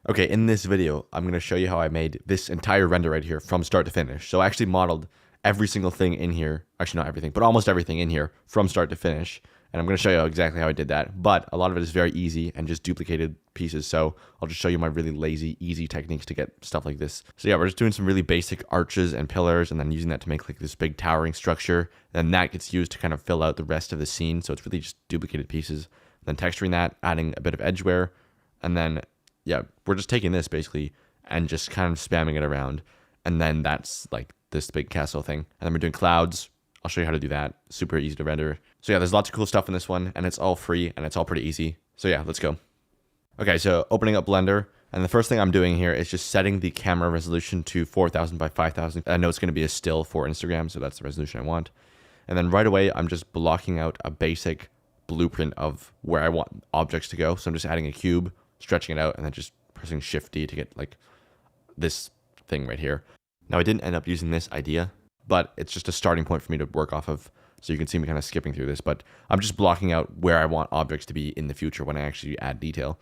Okay, in this video, I'm going to show you how I made this entire render right here from start to finish. So I actually modeled every single thing in here. Actually, not everything, but almost everything in here from start to finish. And I'm going to show you exactly how I did that. But a lot of it is very easy and just duplicated pieces. So I'll just show you my really lazy, easy techniques to get stuff like this. So yeah, we're just doing some really basic arches and pillars and then using that to make like this big towering structure. Then that gets used to kind of fill out the rest of the scene. So it's really just duplicated pieces. Then texturing that, adding a bit of edge wear, and then yeah, we're just taking this basically and just kind of spamming it around. And then that's like this big castle thing. And then we're doing clouds. I'll show you how to do that. Super easy to render. So yeah, there's lots of cool stuff in this one and it's all free and it's all pretty easy. So yeah, let's go. Okay, so opening up Blender. And the first thing I'm doing here is just setting the camera resolution to 4000 by 5000. I know it's going to be a still for Instagram, so that's the resolution I want. And then right away, I'm just blocking out a basic blueprint of where I want objects to go. So I'm just adding a cube, stretching it out, and then just pressing Shift D to get like this thing right here. Now I didn't end up using this idea, but it's just a starting point for me to work off of. So you can see me kind of skipping through this, but I'm just blocking out where I want objects to be in the future when I actually add detail.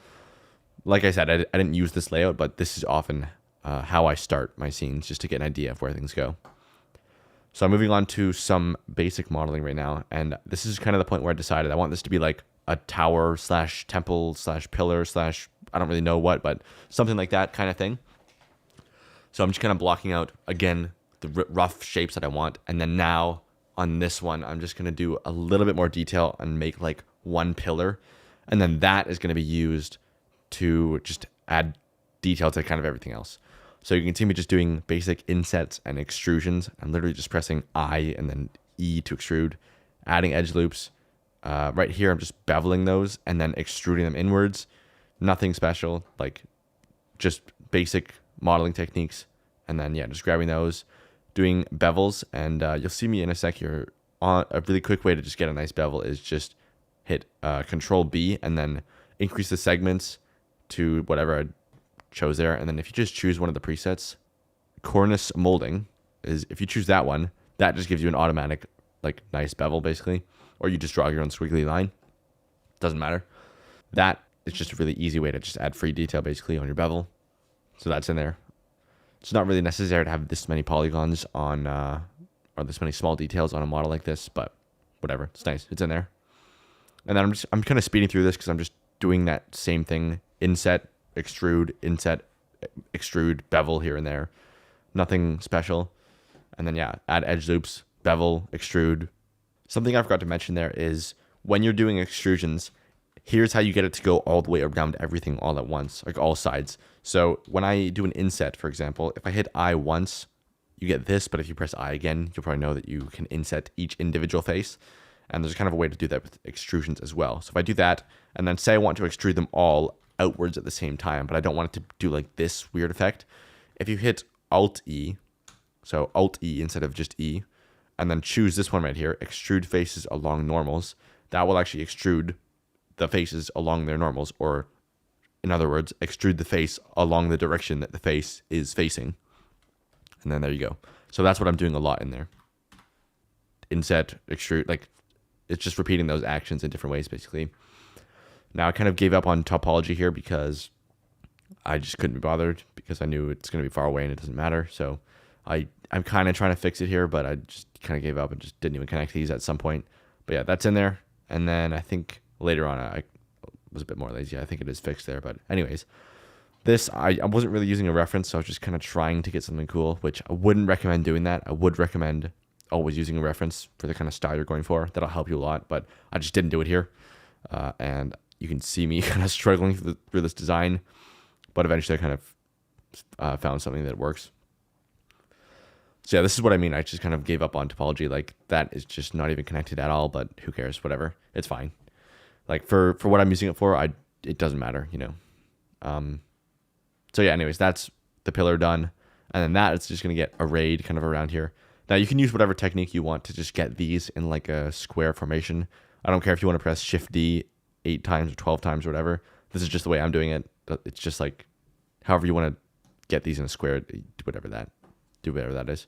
Like I said, I didn't use this layout, but this is often how I start my scenes, just to get an idea of where things go. So I'm moving on to some basic modeling right now, and this is kind of the point where I decided I want this to be like a tower slash temple slash pillar slash I don't really know what, but something like that kind of thing. So I'm just kind of blocking out, again, the rough shapes that I want. And then now on this one, I'm just going to do a little bit more detail and make like one pillar. And then that is going to be used to just add detail to kind of everything else. So you can see me just doing basic insets and extrusions. I'm literally just pressing I and then E to extrude, adding edge loops. Right here, I'm just beveling those and then extruding them inwards. Nothing special, like just basic modeling techniques. And then, yeah, just grabbing those, doing bevels. And you'll see me in a sec here. A really quick way to just get a nice bevel is just hit Control B and then increase the segments to whatever I chose there. And then if you just choose one of the presets, cornice molding is, if you choose that one, that just gives you an automatic, like, nice bevel basically. Or you just draw your own squiggly line. Doesn't matter. That is just a really easy way to just add free detail basically on your bevel. So that's in there. It's not really necessary to have this many polygons on, or this many small details on a model like this, but whatever. It's nice. It's in there. And then I'm kind of speeding through this because I'm just doing that same thing. Inset, extrude, inset, extrude, bevel here and there. Nothing special. And then, yeah, add edge loops, bevel, extrude. Something I forgot to mention there is when you're doing extrusions, here's how you get it to go all the way around everything all at once, like all sides. So when I do an inset, for example, if I hit I once, you get this, but if you press I again, you'll probably know that you can inset each individual face. And there's kind of a way to do that with extrusions as well. So if I do that, and then say I want to extrude them all outwards at the same time, but I don't want it to do like this weird effect. If you hit Alt E, so Alt E instead of just E, and then choose this one right here, extrude faces along normals, that will actually extrude the faces along their normals, or in other words, extrude the face along the direction that the face is facing. And then there you go. So that's what I'm doing a lot in there. Inset, extrude, like it's just repeating those actions in different ways basically. Now I kind of gave up on topology here because I just couldn't be bothered because I knew it's going to be far away and it doesn't matter. So I'm kind of trying to fix it here, but I just kind of gave up and just didn't even connect these at some point. But yeah, that's in there. And then I think later on I was a bit more lazy. I think it is fixed there. But anyways, this, I wasn't really using a reference, so I was just kind of trying to get something cool, which I wouldn't recommend doing that. I would recommend always using a reference for the kind of style you're going for. That'll help you a lot, but I just didn't do it here. And you can see me kind of struggling through this design, but eventually I kind of found something that works. So yeah, this is what I mean. I just kind of gave up on topology. Like that is just not even connected at all, but who cares? Whatever. It's fine. Like for what I'm using it for, it doesn't matter, you know? So yeah, anyways, that's the pillar done. And then that it's just going to get arrayed kind of around here. Now you can use whatever technique you want to just get these in like a square formation. I don't care if you want to press Shift D 8 times or 12 times or whatever. This is just the way I'm doing it. It's just like however you want to get these in a square, do whatever that is.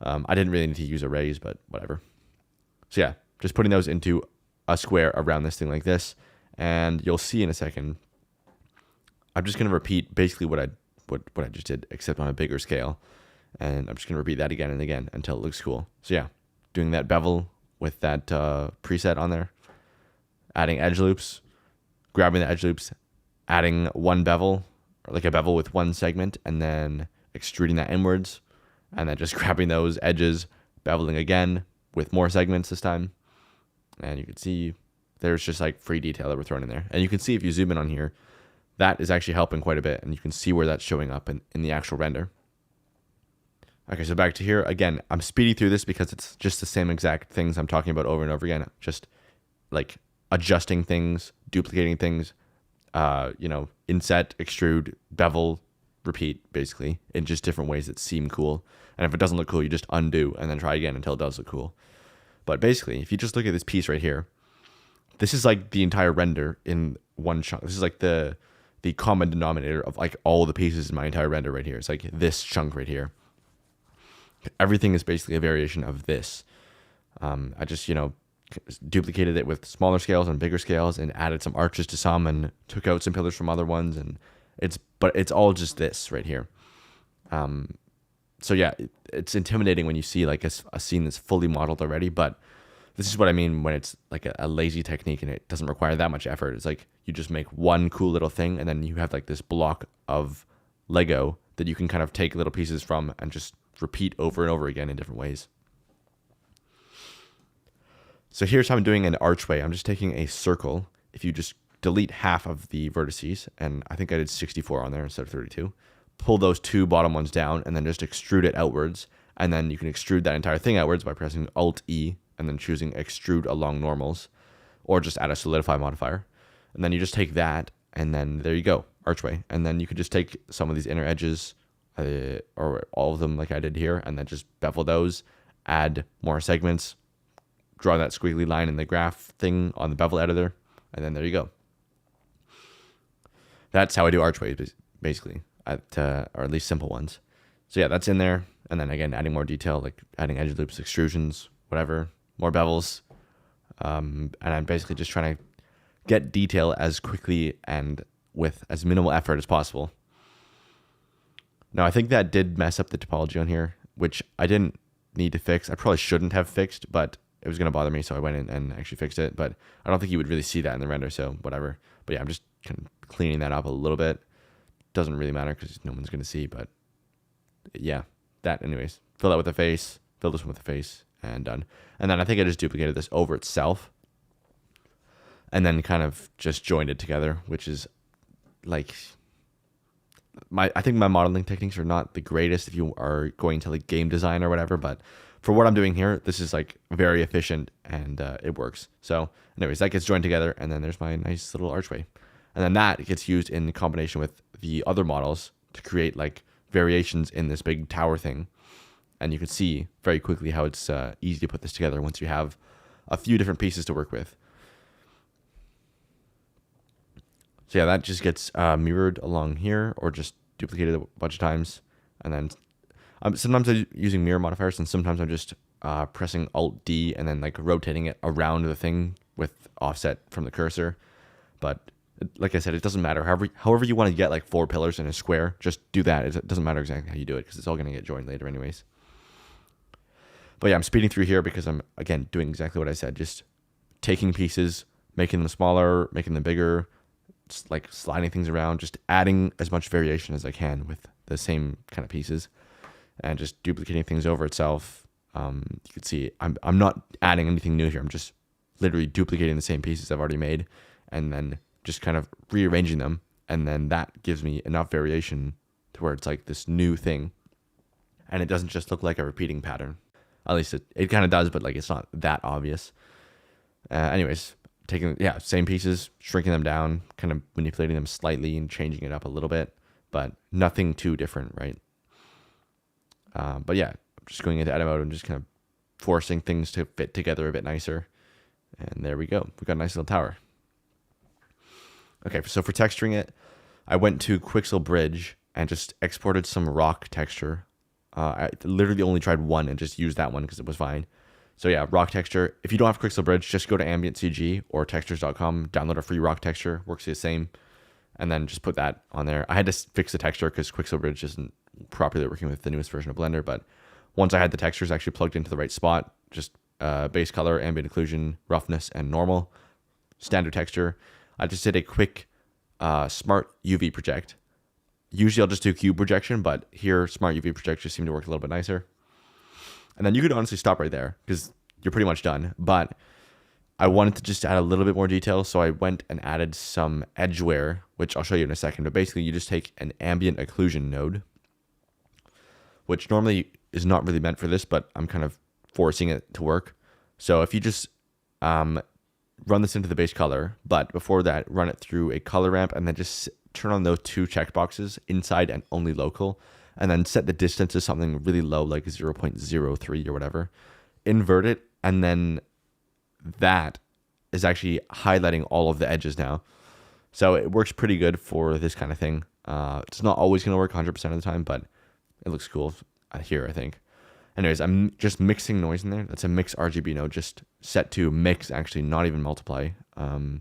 I didn't really need to use arrays, but whatever. So yeah, just putting those into a square around this thing like this. And you'll see in a second, I'm just going to repeat basically what I just did, except on a bigger scale. And I'm just going to repeat that again and again until it looks cool. So yeah, doing that bevel with that preset on there, adding edge loops, grabbing the edge loops, adding one bevel, or like a bevel with one segment, and then extruding that inwards, and then just grabbing those edges, beveling again with more segments this time. And you can see there's just like free detail that we're throwing in there. And you can see if you zoom in on here, that is actually helping quite a bit, and you can see where that's showing up in the actual render. Okay, so back to here. Again, I'm speeding through this because it's just the same exact things I'm talking about over and over again. Just like adjusting things, duplicating things, inset, extrude, bevel, repeat, basically, in just different ways that seem cool. And if it doesn't look cool, you just undo and then try again until it does look cool. But basically, if you just look at this piece right here, this is like the entire render in one chunk. This is like the common denominator of like all the pieces in my entire render right here. It's like this chunk right here. Everything is basically a variation of this. I just, duplicated it with smaller scales and bigger scales and added some arches to some and took out some pillars from other ones. And it's all just this right here. So yeah, it's intimidating when you see like a scene that's fully modeled already, but this is what I mean when it's like a lazy technique and it doesn't require that much effort. It's like you just make one cool little thing and then you have like this block of Lego that you can kind of take little pieces from and just repeat over and over again in different ways. So here's how I'm doing an archway. I'm just taking a circle. If you just delete half of the vertices, and I think I did 64 on there instead of 32, pull those two bottom ones down and then just extrude it outwards. And then you can extrude that entire thing outwards by pressing Alt-E and then choosing extrude along normals, or just add a solidify modifier. And then you just take that and then there you go, archway. And then you could just take some of these inner edges, or all of them like I did here, and then just bevel those, add more segments, draw that squiggly line in the graph thing on the bevel editor, and then there you go. That's how I do archways, basically, or at least simple ones. So yeah, that's in there. And then again, adding more detail, like adding edge loops, extrusions, whatever, more bevels. And I'm basically just trying to get detail as quickly and with as minimal effort as possible. Now, I think that did mess up the topology on here, which I didn't need to fix. I probably shouldn't have fixed, but it was going to bother me, so I went in and actually fixed it. But I don't think you would really see that in the render, so whatever. But yeah, I'm just kind of cleaning that up a little bit. Doesn't really matter because no one's going to see, but yeah, that anyways. Fill that with the face, fill this one with the face, and done. And then I think I just duplicated this over itself and then kind of just joined it together, which is like... I think my modeling techniques are not the greatest if you are going to like game design or whatever, but for what I'm doing here, this is like very efficient and it works. So anyways, that gets joined together and then there's my nice little archway. And then that gets used in combination with the other models to create like variations in this big tower thing. And you can see very quickly how it's easy to put this together once you have a few different pieces to work with. So yeah, that just gets mirrored along here or just duplicated a bunch of times. And then sometimes I'm using mirror modifiers and sometimes I'm just pressing Alt-D and then like rotating it around the thing with offset from the cursor. But like I said, it doesn't matter. However you want to get like 4 pillars in a square, just do that. It doesn't matter exactly how you do it because it's all going to get joined later anyways. But yeah, I'm speeding through here because I'm, again, doing exactly what I said. Just taking pieces, making them smaller, making them bigger, just like sliding things around, just adding as much variation as I can with the same kind of pieces and just duplicating things over itself. You can see I'm not adding anything new here. I'm just literally duplicating the same pieces I've already made and then just kind of rearranging them. And then that gives me enough variation to where it's like this new thing. And it doesn't just look like a repeating pattern. At least it kind of does, but like it's not that obvious. Anyways, taking, same pieces, shrinking them down, kind of manipulating them slightly and changing it up a little bit, but nothing too different, right? But yeah, just going into edit mode and just kind of forcing things to fit together a bit nicer. And there we go. We've got a nice little tower. Okay, so for texturing it, I went to Quixel Bridge and just exported some rock texture. I literally only tried one and just used that one because it was fine. So yeah, rock texture. If you don't have Quixel Bridge, just go to Ambient CG or textures.com, download a free rock texture. Works the same. and then just put that on there. I had to fix the texture because Quixel Bridge isn't properly working with the newest version of Blender, but once I had the textures actually plugged into the right spot, just base color, ambient occlusion, roughness, and normal, standard texture, I just did a quick smart UV project. Usually I'll just do cube projection, but here smart UV projectors seem to work a little bit nicer. And then you could honestly stop right there because you're pretty much done. But I wanted to just add a little bit more detail, so I went and added some edge wear, which I'll show you in a second. But basically, you just take an ambient occlusion node, which normally is not really meant for this, but I'm kind of forcing it to work. So if you just run this into the base color, but before that, run it through a color ramp, and then just turn on those two checkboxes, inside and only local, and then set the distance to something really low, like 0.03 or whatever. Invert it, and then that is actually highlighting all of the edges now. So it works pretty good for this kind of thing. It's not always going to work 100% of the time, but it looks cool here, I think. Anyways, I'm just mixing noise in there. That's a mix RGB node, just set to mix, actually, not even multiply. And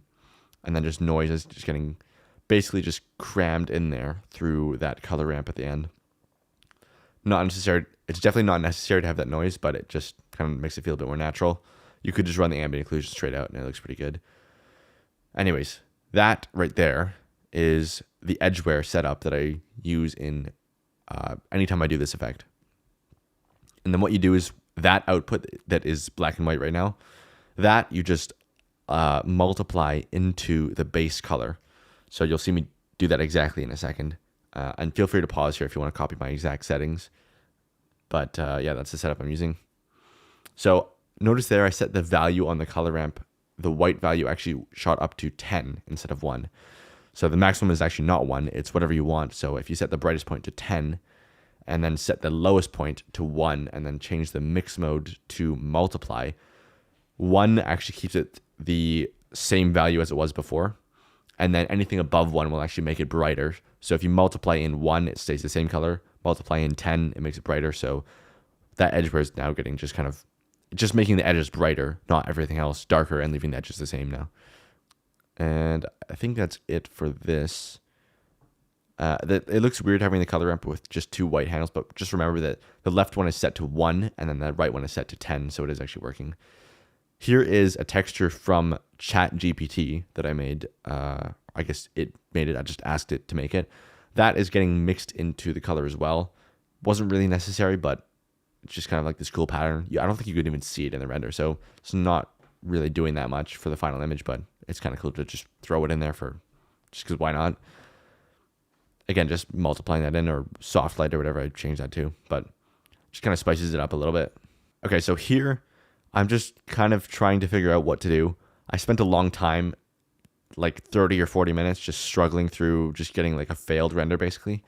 then just noise is just getting basically just crammed in there through that color ramp at the end. Not necessary. It's definitely not necessary to have that noise, but it just kind of makes it feel a bit more natural. You could just run the ambient occlusion straight out and it looks pretty good. Anyways, that right there is the edgeware setup that I use in anytime I do this effect. And then what you do is that output that is black and white right now, that you just multiply into the base color. So you'll see me do that exactly in a second. And feel free to pause here if you want to copy my exact settings. But yeah, that's the setup I'm using. So notice there I set the value on the color ramp. The white value actually shot up to 10 instead of 1. So the maximum is actually not 1. It's whatever you want. So if you set the brightest point to 10 and then set the lowest point to 1 and then change the mix mode to multiply, 1 actually keeps it the same value as it was before. And then anything above 1 will actually make it brighter. So if you multiply in 1, it stays the same color. Multiply in 10, it makes it brighter. So that edgeware is now getting just making the edges brighter, not everything else darker, and leaving the edges the same now. And I think that's it for this. It looks weird having the color ramp with just 2 white handles, but just remember that the left one is set to 1 and then the right one is set to 10, so it is actually working. Here is a texture from ChatGPT that I made. I guess it made it. I just asked it to make it. That is getting mixed into the color as well. Wasn't really necessary, but it's just kind of like this cool pattern. I don't think you could even see it in the render, so it's not really doing that much for the final image, but it's kind of cool to just throw it in there just because why not? Again, just multiplying that in, or soft light or whatever I change that to, but just kind of spices it up a little bit. Okay, so here I'm just kind of trying to figure out what to do. I spent a long time, like 30 or 40 minutes, just struggling through just getting like a failed render basically.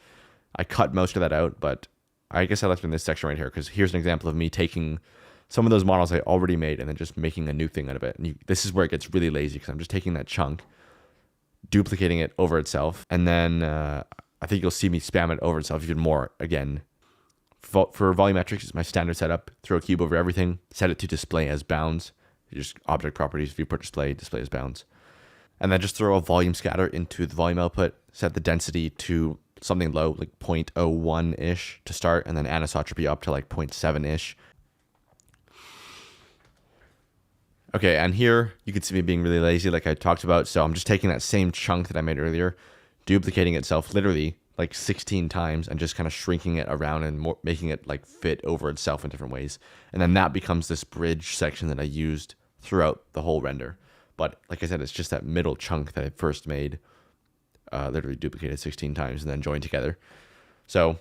I cut most of that out, but I guess I left it in this section right here because here's an example of me taking some of those models I already made and then just making a new thing out of it. And this is where it gets really lazy because I'm just taking that chunk, duplicating it over itself, and then I think you'll see me spam it over itself even more again. For volumetrics, it's my standard setup. Throw a cube over everything, set it to display as bounds. Just object properties, viewport display as bounds. And then just throw a volume scatter into the volume output, set the density to something low, like 0.01-ish to start, and then anisotropy up to like 0.7-ish. Okay, and here you can see me being really lazy like I talked about. So I'm just taking that same chunk that I made earlier, duplicating itself literally like 16 times and just kind of shrinking it around and making it like fit over itself in different ways. And then that becomes this bridge section that I used throughout the whole render. But like I said, it's just that middle chunk that I first made, literally duplicated 16 times and then joined together. So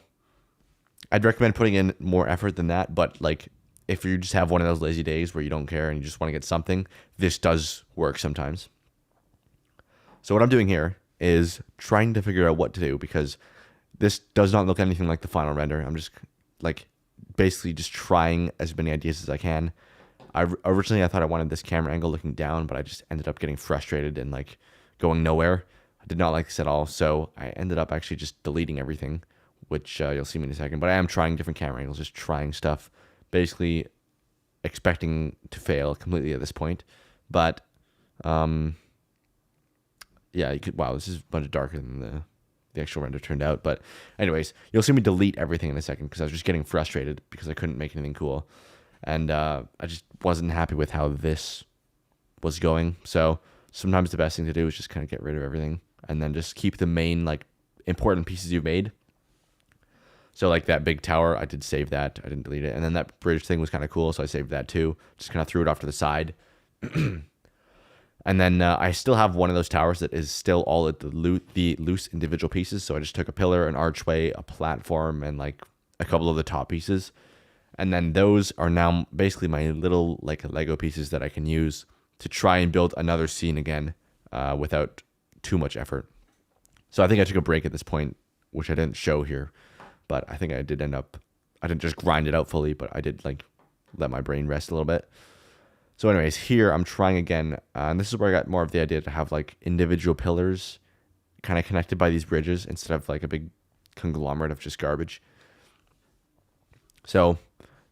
I'd recommend putting in more effort than that. But like if you just have one of those lazy days where you don't care and you just want to get something, this does work sometimes. So what I'm doing here is trying to figure out what to do because this does not look anything like the final render. I'm just like basically just trying as many ideas as I can. Originally I thought I wanted this camera angle looking down, but I just ended up getting frustrated and like going nowhere. I did not like this at all, so I ended up actually just deleting everything, which you'll see me in a second. But I am trying different camera angles, just trying stuff, basically expecting to fail completely at this point. But yeah, you could, wow, this is a bunch darker than the actual render turned out. But anyways, you'll see me delete everything in a second because I was just getting frustrated because I couldn't make anything cool. And I just wasn't happy with how this was going. So sometimes the best thing to do is just kind of get rid of everything and then just keep the main like important pieces you've made. So like that big tower, I did save that. I didn't delete it. And then that bridge thing was kind of cool, so I saved that too. Just kind of threw it off to the side. And then I still have one of those towers that is still all at the loose individual pieces. So I just took a pillar, an archway, a platform, and like a couple of the top pieces. And then those are now basically my little like Lego pieces that I can use to try and build another scene again without too much effort. So I think I took a break at this point, which I didn't show here. But I think I didn't just grind it out fully, but I did like let my brain rest a little bit. So anyways, here I'm trying again. And this is where I got more of the idea to have like individual pillars kind of connected by these bridges instead of like a big conglomerate of just garbage. So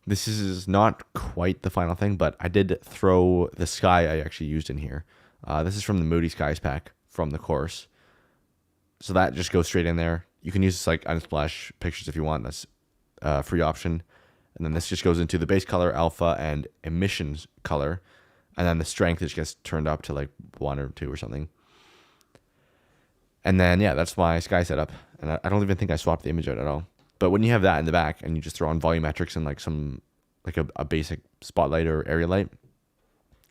this is not quite the final thing, but I did throw the sky I actually used in here. This is from the Moody Skies pack from the course. So that just goes straight in there. You can use this like Unsplash pictures if you want. That's a free option. And then this just goes into the base color, alpha, and emissions color. And then the strength just gets turned up to like 1 or 2 or something. And then, yeah, that's my sky setup. And I don't even think I swapped the image out at all. But when you have that in the back and you just throw on volumetrics and like some, like a basic spotlight or area light,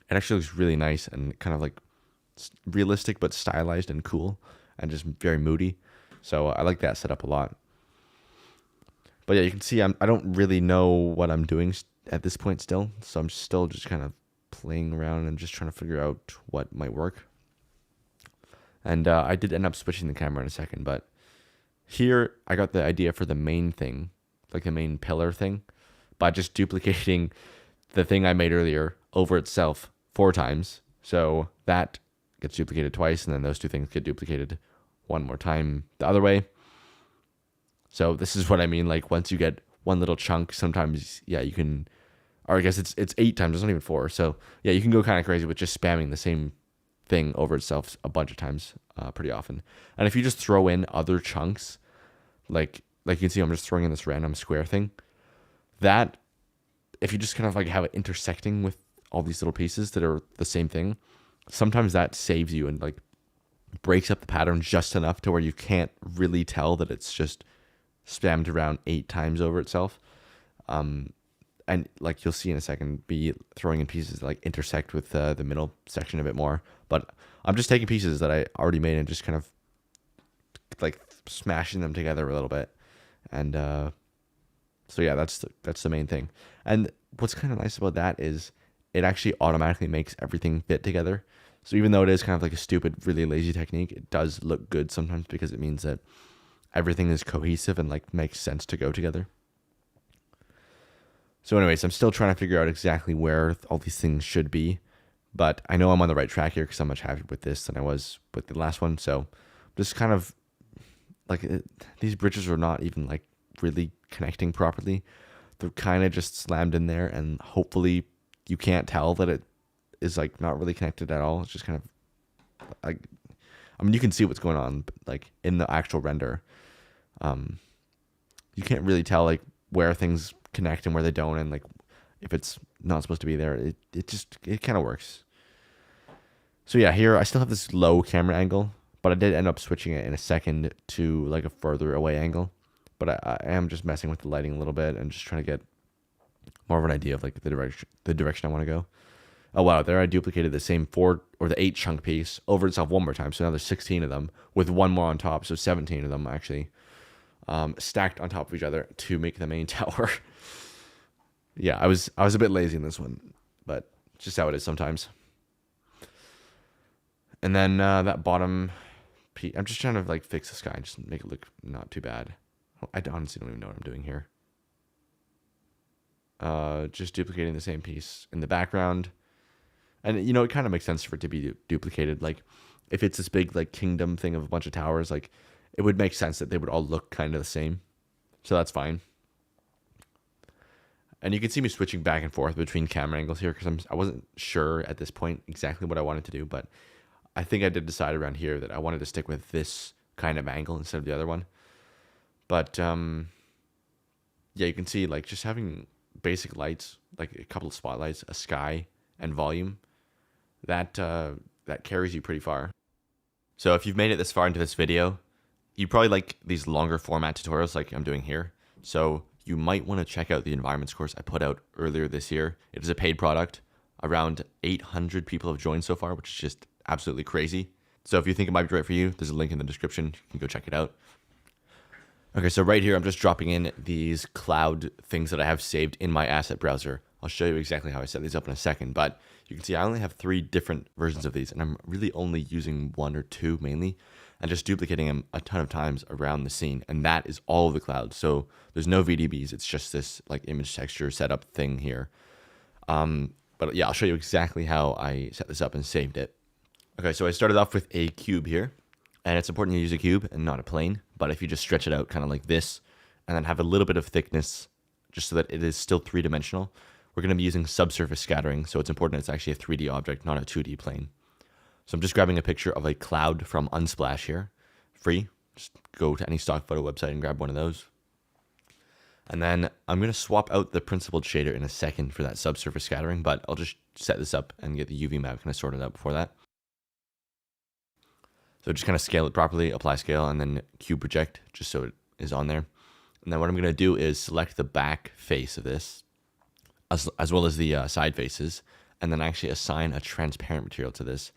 it actually looks really nice and kind of like realistic but stylized and cool and just very moody. So I like that setup a lot. But yeah, you can see I don't really know what I'm doing at this point still. So I'm still just kind of playing around and just trying to figure out what might work. And I did end up switching the camera in a second. But here I got the idea for the main thing, like the main pillar thing, by just duplicating the thing I made earlier over itself 4 times. So that gets duplicated twice, and then those 2 things get duplicated 1 more time the other way. So this is what I mean. Like once you get one little chunk, sometimes, yeah, you can, or I guess it's 8 times. It's not even 4. So yeah, you can go kind of crazy with just spamming the same thing over itself a bunch of times, pretty often. And if you just throw in other chunks, like you can see, I'm just throwing in this random square thing. That, if you just kind of like have it intersecting with all these little pieces that are the same thing, sometimes that saves you and like breaks up the pattern just enough to where you can't really tell that it's just spammed around 8 times over itself. And like you'll see in a second, be throwing in pieces that like intersect with the middle section a bit more. But I'm just taking pieces that I already made and just kind of like smashing them together a little bit. And so yeah, that's the main thing. And what's kind of nice about that is it actually automatically makes everything fit together. So even though it is kind of like a stupid, really lazy technique, it does look good sometimes because it means that everything is cohesive and like makes sense to go together. So anyways, I'm still trying to figure out exactly where all these things should be, but I know I'm on the right track here because I'm much happier with this than I was with the last one. So just kind of like these bridges are not even like really connecting properly. They're kind of just slammed in there, and hopefully you can't tell that it is like not really connected at all. It's just kind of like, I mean, you can see what's going on, but like in the actual render, you can't really tell like where things connect and where they don't, and like if it's not supposed to be there, it kind of works. So yeah, here I still have this low camera angle, but I did end up switching it in a second to like a further away angle. But I am just messing with the lighting a little bit and just trying to get more of an idea of like the direction I want to go. Oh wow, there I duplicated the same 4 or the 8 chunk piece over itself 1 more time. So now there's 16 of them with 1 more on top. So 17 of them actually stacked on top of each other to make the main tower. Yeah, I was a bit lazy in this one, but just how it is sometimes. And then that bottom piece, I'm just trying to like fix the sky and just make it look not too bad. I honestly don't even know what I'm doing here. Just duplicating the same piece in the background. And, you know, it kind of makes sense for it to be duplicated. Like, if it's this big, like, kingdom thing of a bunch of towers, like, it would make sense that they would all look kind of the same. So that's fine. And you can see me switching back and forth between camera angles here because I wasn't sure at this point exactly what I wanted to do. But I think I did decide around here that I wanted to stick with this kind of angle instead of the other one. But yeah, you can see like just having basic lights, like a couple of spotlights, a sky, and volume, that that carries you pretty far. So if you've made it this far into this video, you probably like these longer format tutorials like I'm doing here. So you might want to check out the environments course I put out earlier this year. It is a paid product. Around 800 people have joined so far, which is just absolutely crazy. So if you think it might be right for you, there's a link in the description. You can go check it out. Okay, so right here, I'm just dropping in these cloud things that I have saved in my asset browser. I'll show you exactly how I set these up in a second, but you can see I only have 3 different versions of these, and I'm really only using 1 or 2 mainly, and just duplicating them a ton of times around the scene, and that is all of the clouds. So there's no VDBs, it's just this like image texture setup thing here. But yeah, I'll show you exactly how I set this up and saved it. Okay, so I started off with a cube here, and it's important to use a cube and not a plane, but if you just stretch it out kind of like this, and then have a little bit of thickness, just so that it is still 3-dimensional, we're going to be using subsurface scattering, so it's important it's actually a 3D object, not a 2D plane. So I'm just grabbing a picture of a cloud from Unsplash here, free. Just go to any stock photo website and grab one of those. And then I'm going to swap out the principled shader in a second for that subsurface scattering, but I'll just set this up and get the UV map kind of sorted out before that. So just kind of scale it properly, apply scale, and then cube project, just so it is on there. And then what I'm going to do is select the back face of this, as well as the side faces, and then actually assign a transparent material to this.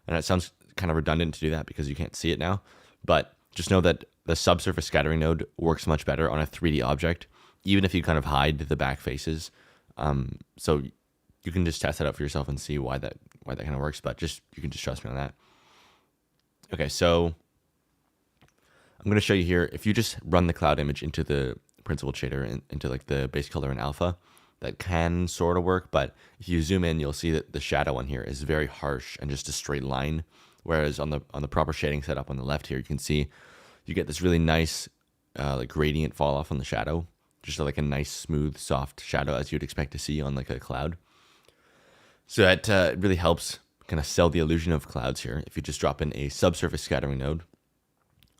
And it sounds kind of redundant to do that because you can't see it now, but just know that the subsurface scattering node works much better on a 3D object, even if you kind of hide the back faces. So you can just test that out for yourself and see why that kind of works, but you can just trust me on that. Okay, so I'm going to show you here, if you just run the cloud image into the principled shader, into like the base color and alpha, that can sort of work, but if you zoom in, you'll see that the shadow on here is very harsh and just a straight line, whereas on the proper shading setup on the left here, you can see you get this really nice like gradient fall off on the shadow, just like a nice smooth soft shadow as you'd expect to see on like a cloud. So that really helps kind of sell the illusion of clouds here. If you just drop in a subsurface scattering node,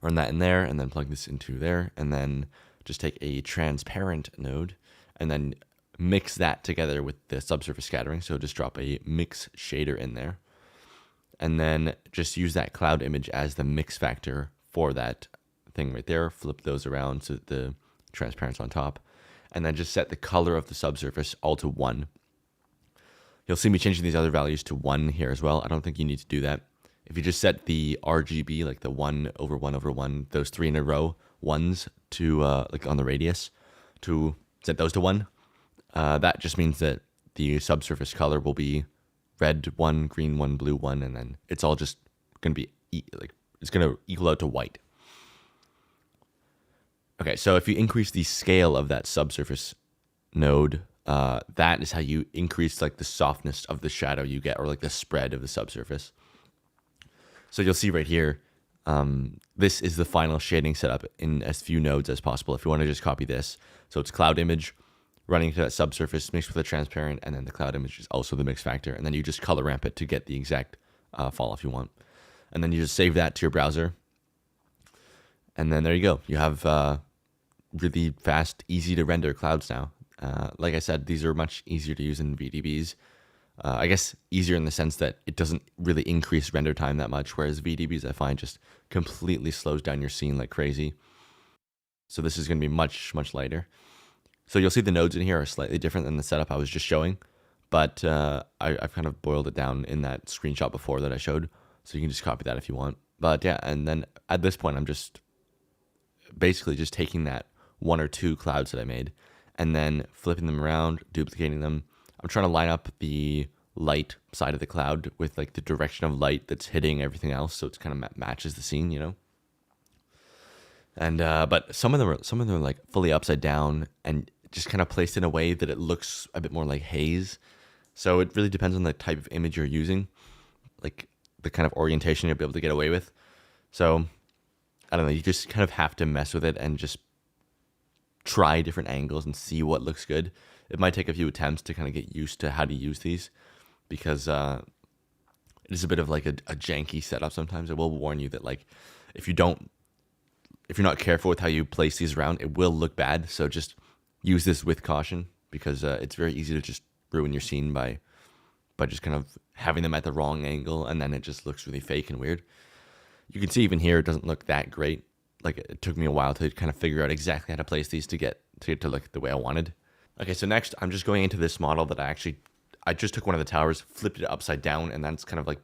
run that in there, and then plug this into there, and then just take a transparent node, and then mix that together with the subsurface scattering. So just drop a mix shader in there, and then just use that cloud image as the mix factor for that thing right there. Flip those around so that the transparent's on top, and then just set the color of the subsurface all to 1. You'll see me changing these other values to 1 here as well. I don't think you need to do that. If you just set the RGB, like the 1/1/1, those 3 in a row, 1s to like on the radius, to set those to 1, that just means that the subsurface color will be red 1, green 1, blue 1, and then it's all just going to be it's going to equal out to white. Okay, so if you increase the scale of that subsurface node, that is how you increase like the softness of the shadow you get, or like the spread of the subsurface. So you'll see right here, this is the final shading setup in as few nodes as possible. If you want to just copy this, so it's cloud image running to that subsurface mixed with a transparent, and then the cloud image is also the mix factor, and then you just color ramp it to get the exact fall off you want, and then you just save that to your browser, and then there you go. You have really fast, easy to render clouds now. Like I said, these are much easier to use than VDBs. I guess easier in the sense that it doesn't really increase render time that much, whereas VDBs I find just completely slows down your scene like crazy. So this is going to be much, much lighter. So you'll see the nodes in here are slightly different than the setup I was just showing, but I've kind of boiled it down in that screenshot before that I showed, so you can just copy that if you want. But yeah, and then at this point, I'm just basically just taking that 1 or 2 clouds that I made and then flipping them around, duplicating them. I'm trying to line up the light side of the cloud with like the direction of light that's hitting everything else, so it's kind of matches the scene, you know. And but some of them are like fully upside down and just kind of placed in a way that it looks a bit more like haze. So it really depends on the type of image you're using, like the kind of orientation you'll be able to get away with. So I don't know, you just kind of have to mess with it and just try different angles and see what looks good. It might take a few attempts to kind of get used to how to use these, because it is a bit of like a janky setup sometimes. I will warn you that like if you don't if you're not careful with how you place these around, it will look bad. So just use this with caution because it's very easy to just ruin your scene by just kind of having them at the wrong angle, and then it just looks really fake and weird. You can see even here it doesn't look that great. Like it took me a while to kind of figure out exactly how to place these to get to look the way I wanted. Okay, so next I'm just going into this model that I just took one of the towers, flipped it upside down, and that's kind of like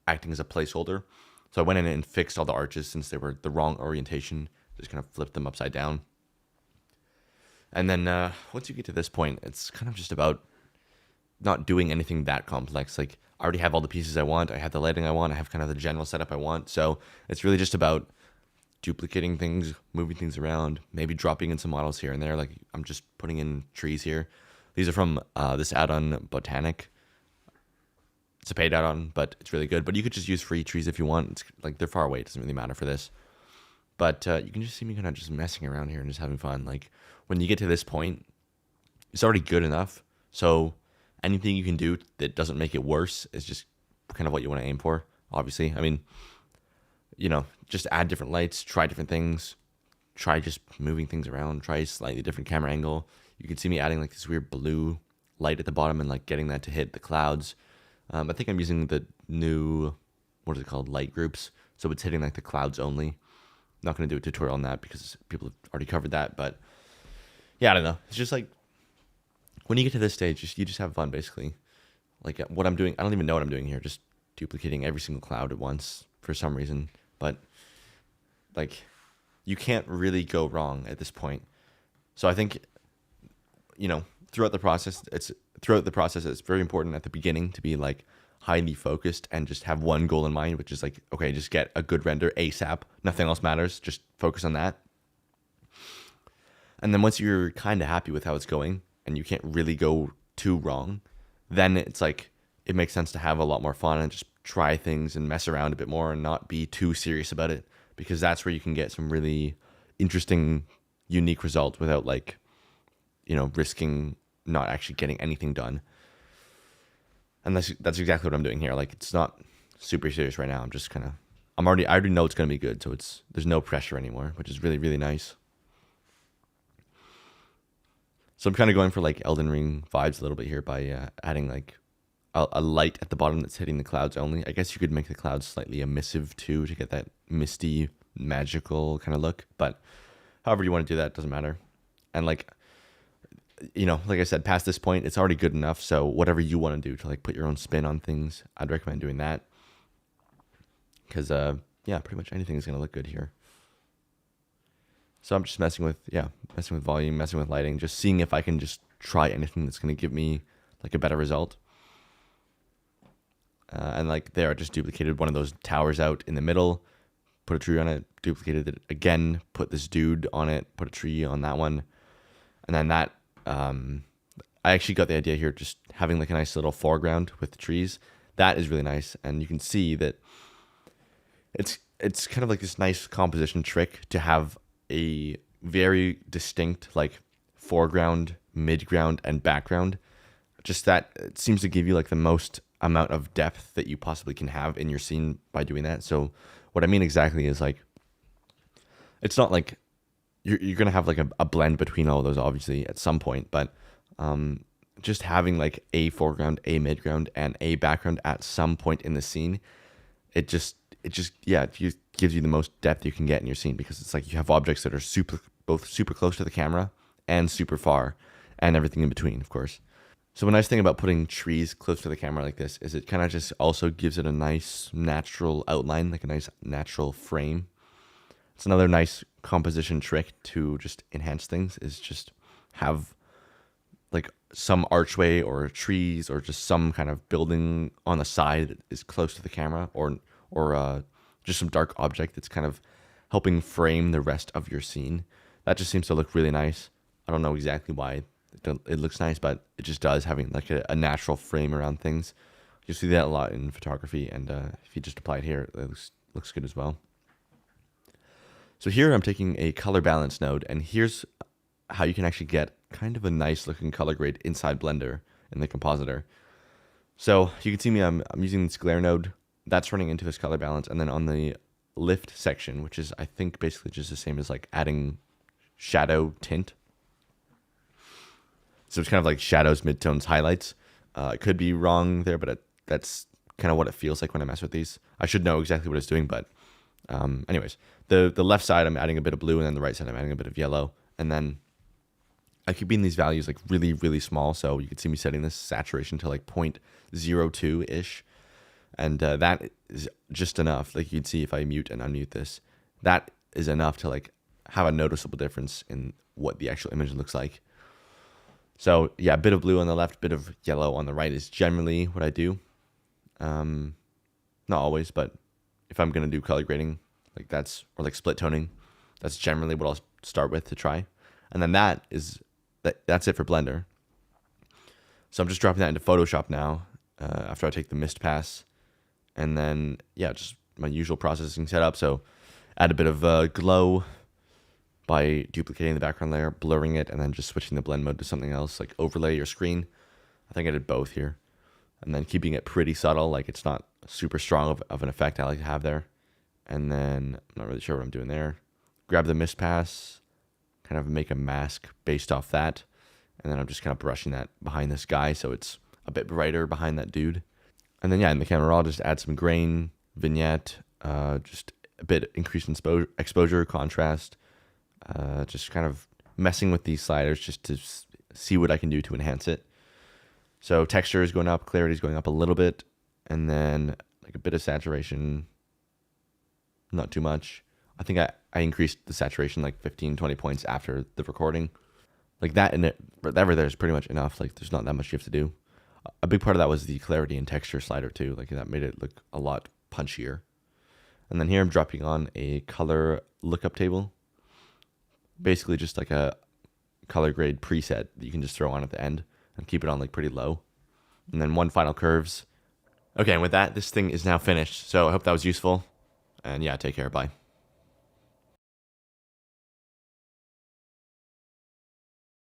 acting as a placeholder. So I went in and fixed all the arches since they were the wrong orientation, just kind of flipped them upside down. And then once you get to this point, it's kind of just about not doing anything that complex. Like I already have all the pieces I want. I have the lighting I want. I have kind of the general setup I want. So it's really just about duplicating things, moving things around, maybe dropping in some models here and there. Like I'm just putting in trees here. These are from this add-on Botanic. It's a paid add-on, but it's really good. But you could just use free trees if you want. It's like they're far away. It doesn't really matter for this. But you can just see me kind of just messing around here and just having fun. Like when you get to this point, it's already good enough. So anything you can do that doesn't make it worse is just kind of what you want to aim for, obviously. I mean, just add different lights, try different things, try just moving things around, try a slightly different camera angle. You can see me adding like this weird blue light at the bottom and like getting that to hit the clouds. I think I'm using the new, what is it called, light groups. So it's hitting like the clouds only. Not going to do a tutorial on that because people have already covered that. But yeah, I don't know. It's just like when you get to this stage, you just have fun basically. Like what I'm doing, I don't even know what I'm doing here. Just duplicating every single cloud at once for some reason. But like you can't really go wrong at this point. So I think, throughout the process, it's very important at the beginning to be like highly focused and just have one goal in mind, which is like, okay, just get a good render ASAP. Nothing else matters. Just focus on that. And then once you're kind of happy with how it's going and you can't really go too wrong, then it's like, it makes sense to have a lot more fun and just try things and mess around a bit more and not be too serious about it, because that's where you can get some really interesting, unique results without like, risking not actually getting anything done. And that's exactly what I'm doing here. Like it's not super serious right now. I'm just I already know it's going to be good. So there's no pressure anymore, which is really, really nice. So I'm kind of going for like Elden Ring vibes a little bit here by adding like a light at the bottom that's hitting the clouds only. I guess you could make the clouds slightly emissive too to get that misty, magical kind of look. But however you want to do that, doesn't matter. And like I said, past this point, it's already good enough. So whatever you want to do to like put your own spin on things, I'd recommend doing that. Because pretty much anything is going to look good here. So I'm just messing with volume, messing with lighting, just seeing if I can just try anything that's going to give me like a better result. And like there, I just duplicated one of those towers out in the middle, put a tree on it, duplicated it again, put this dude on it, put a tree on that one. And then that, I actually got the idea here, just having like a nice little foreground with the trees. That is really nice. And you can see that it's kind of like this nice composition trick to have a very distinct like foreground, midground, and background. Just that it seems to give you like the most amount of depth that you possibly can have in your scene by doing that. So what I mean exactly is like, it's not like you're going to have like a blend between all of those obviously at some point, but just having like a foreground, a midground, and a background at some point in the scene, it just gives you the most depth you can get in your scene, because it's like you have objects that are both super close to the camera and super far, and everything in between, of course. So a nice thing about putting trees close to the camera like this is it kind of just also gives it a nice natural outline, like a nice natural frame. It's another nice composition trick to just enhance things, is just have like some archway or trees or just some kind of building on the side that is close to the camera, or just some dark object that's kind of helping frame the rest of your scene. That just seems to look really nice. I don't know exactly why it looks nice, but it just does, having like a natural frame around things. You see that a lot in photography, and if you just apply it here, it looks good as well. So here I'm taking a color balance node, and here's how you can actually get kind of a nice looking color grade inside Blender in the compositor. So you can see me, I'm using this glare node that's running into this color balance. And then on the lift section, which is I think basically just the same as like adding shadow tint. So it's kind of like shadows, midtones, highlights. It could be wrong there, but that's kind of what it feels like when I mess with these. I should know exactly what it's doing, but anyways, the left side I'm adding a bit of blue, and then the right side I'm adding a bit of yellow, and then I keep being these values like really, really small. So you can see me setting this saturation to like 0.02 ish, and that is just enough. Like you'd see if I mute and unmute this, that is enough to like have a noticeable difference in what the actual image looks like. So yeah, a bit of blue on the left, bit of yellow on the right is generally what I do. Not always, but if I'm gonna do color grading, like that's, or like split toning, that's generally what I'll start with to try. And then that's it for Blender. So I'm just dropping that into Photoshop now after I take the mist pass, and then yeah, just my usual processing setup. So add a bit of glow by duplicating the background layer, blurring it, and then just switching the blend mode to something else, like overlay or screen. I think I did both here. And then keeping it pretty subtle, like it's not super strong of an effect I like to have there. And then, I'm not really sure what I'm doing there. Grab the mist pass, kind of make a mask based off that. And then I'm just kind of brushing that behind this guy so it's a bit brighter behind that dude. And then yeah, in the camera raw, just add some grain, vignette, just a bit increased exposure, contrast, just kind of messing with these sliders just to see what I can do to enhance it. So texture is going up, clarity is going up a little bit, and then like a bit of saturation, not too much. I think I increased the saturation like 15, 20 points after the recording. Like that and whatever there's pretty much enough. Like there's not that much you have to do. A big part of that was the clarity and texture slider too. Like that made it look a lot punchier. And then here I'm dropping on a color lookup table. Basically just like a color grade preset that you can just throw on at the end and keep it on like pretty low. And then one final curves. Okay, and with that, this thing is now finished. So I hope that was useful. And yeah, take care. Bye.